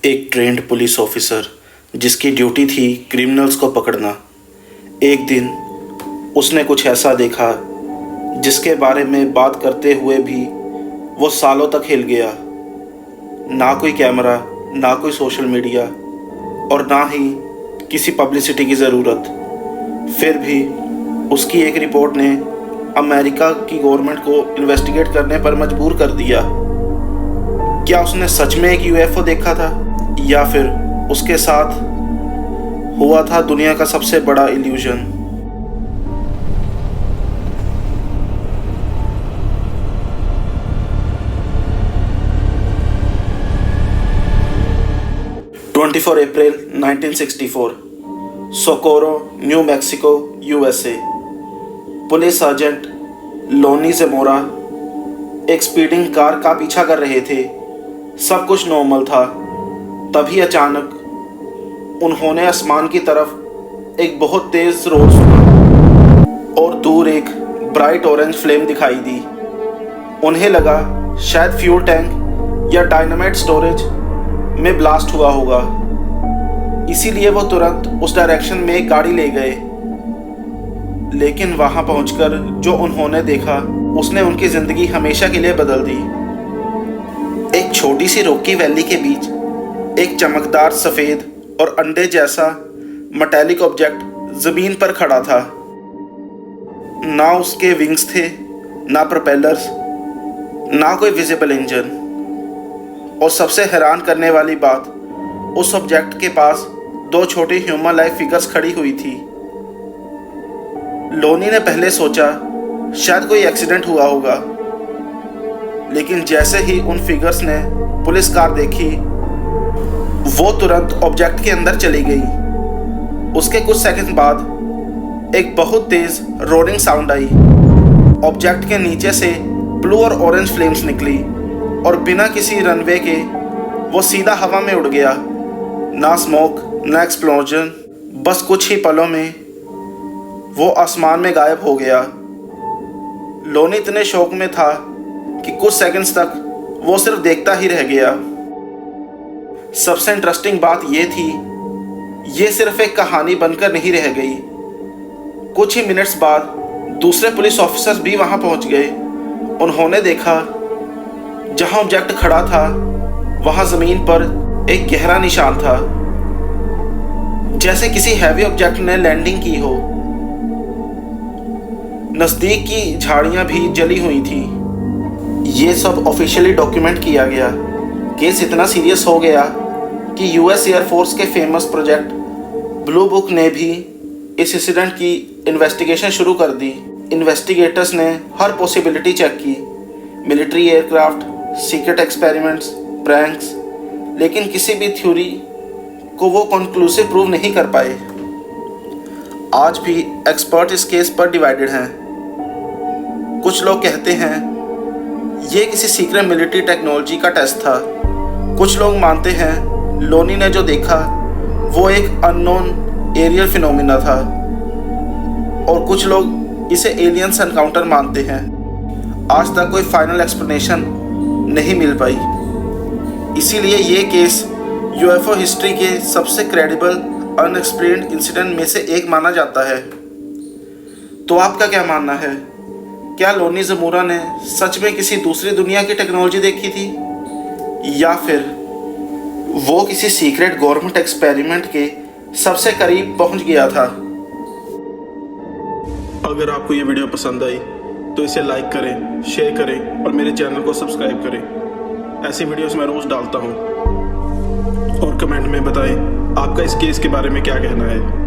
एक trend police officer जिसकी duty थी क्रिमिनल्स को पकड़ना। एक दिन उसने कुछ ऐसा देखा जिसके बारे में बात करते हुए भी वो सालों तक हिल गया। ना कोई कैमरा, ना कोई सोशल मीडिया और ना ही किसी पब्लिसिटी की ज़रूरत। फिर भी उसकी एक रिपोर्ट ने अमेरिका की गवर्नमेंट को इन्वेस्टिगेट करने पर मजबूर कर दिया। क्या उसने सच में एक यूएफओ देखा था या फिर उसके साथ हुआ था दुनिया का सबसे बड़ा इल्यूजन? अप्रैल 1964, Socorro, new Mexico, USA. Police sergeant Loni Zamora एक स्पीडिंग कार का पीछा कर रहे थे। सब कुछ नॉर्मल था। तभी अचानक उन्होंने आसमान की तरफ एक बहुत तेज रोड सुना और दूर एक ब्राइट ऑरेंज फ्लेम दिखाई दी। उन्हें लगा शायद फ्यूल टैंक या डायनामाइट स्टोरेज में ब्लास्ट हुआ होगा। इसीलिए वो तुरंत उस डायरेक्शन में एक गाड़ी ले गए। लेकिन वहां पहुंचकर जो उन्होंने देखा उसने उनकी जिंदगी हमेशा के लिए बदल दी। एक छोटी सी रॉकी वैली के बीच एक चमकदार सफ़ेद और अंडे जैसा मेटालिक ऑब्जेक्ट ज़मीन पर खड़ा था। ना उसके विंग्स थे, ना प्रोपेलर्स, ना कोई विजिबल इंजन। और सबसे हैरान करने वाली बात, उस ऑब्जेक्ट के पास दो छोटी ह्यूमन लाइफ फिगर्स खड़ी हुई थी। लोनी ने पहले सोचा शायद कोई एक्सीडेंट हुआ होगा, लेकिन जैसे ही उन फिगर्स ने पुलिस कार देखी वो तुरंत ऑब्जेक्ट के अंदर चली गई। उसके कुछ सेकंड बाद एक बहुत तेज रोरिंग साउंड आई। ऑब्जेक्ट के नीचे से ब्लू और ऑरेंज फ्लेम्स निकली और बिना किसी रनवे के वो सीधा हवा में उड़ गया। ना स्मोक, ना एक्सप्लोजन, बस कुछ ही पलों में वो आसमान में गायब हो गया। लोनी इतने शौक में था कि कुछ सेकंड्स तक वो सिर्फ देखता ही रह गया। सबसे इंटरेस्टिंग बात ये थी, ये सिर्फ एक कहानी बनकर नहीं रह गई। कुछ ही मिनट्स बाद दूसरे पुलिस ऑफिसर्स भी वहां पहुंच गए। उन्होंने देखा जहां ऑब्जेक्ट खड़ा था वहां जमीन पर एक गहरा निशान था, जैसे किसी हैवी ऑब्जेक्ट ने लैंडिंग की हो। नजदीक की झाड़ियां भी जली हुई थी। ये सब ऑफिशियली डॉक्यूमेंट किया गया। केस इतना सीरियस हो गया कि यूएस एयरफोर्स के फेमस प्रोजेक्ट ब्लू बुक ने भी इस इंसिडेंट की इन्वेस्टिगेशन शुरू कर दी। इन्वेस्टिगेटर्स ने हर पॉसिबिलिटी चेक की, military aircraft, secret experiments, pranks, लेकिन किसी भी थ्योरी को वो कंक्लूसिव प्रूव नहीं कर पाए। आज भी एक्सपर्ट इस केस पर डिवाइडेड हैं। कुछ लोग कहते हैं ये किसी सीक्रेट मिलिट्री टेक्नोलॉजी का टेस्ट था। कुछ लोग मानते हैं लोनी ने जो देखा वो एक अननोन एरियल फिनोमिना था और कुछ लोग इसे एलियंस एनकाउंटर मानते हैं। आज तक कोई फाइनल एक्सप्लेनेशन नहीं मिल पाई। इसीलिए ये केस यूएफओ हिस्ट्री के सबसे क्रेडिबल अनएक्सप्लेन्ड इंसिडेंट में से एक माना जाता है। तो आपका क्या मानना है? क्या लोनी ज़मोरा ने सच में किसी दूसरी दुनिया की टेक्नोलॉजी देखी थी या फिर वो किसी सीक्रेट गवर्नमेंट एक्सपेरिमेंट के सबसे करीब पहुंच गया था? अगर आपको ये वीडियो पसंद आई तो इसे लाइक करें, शेयर करें और मेरे चैनल को सब्सक्राइब करें। ऐसी वीडियोस मैं रोज़ डालता हूँ। और कमेंट में बताएं आपका इस केस के बारे में क्या कहना है।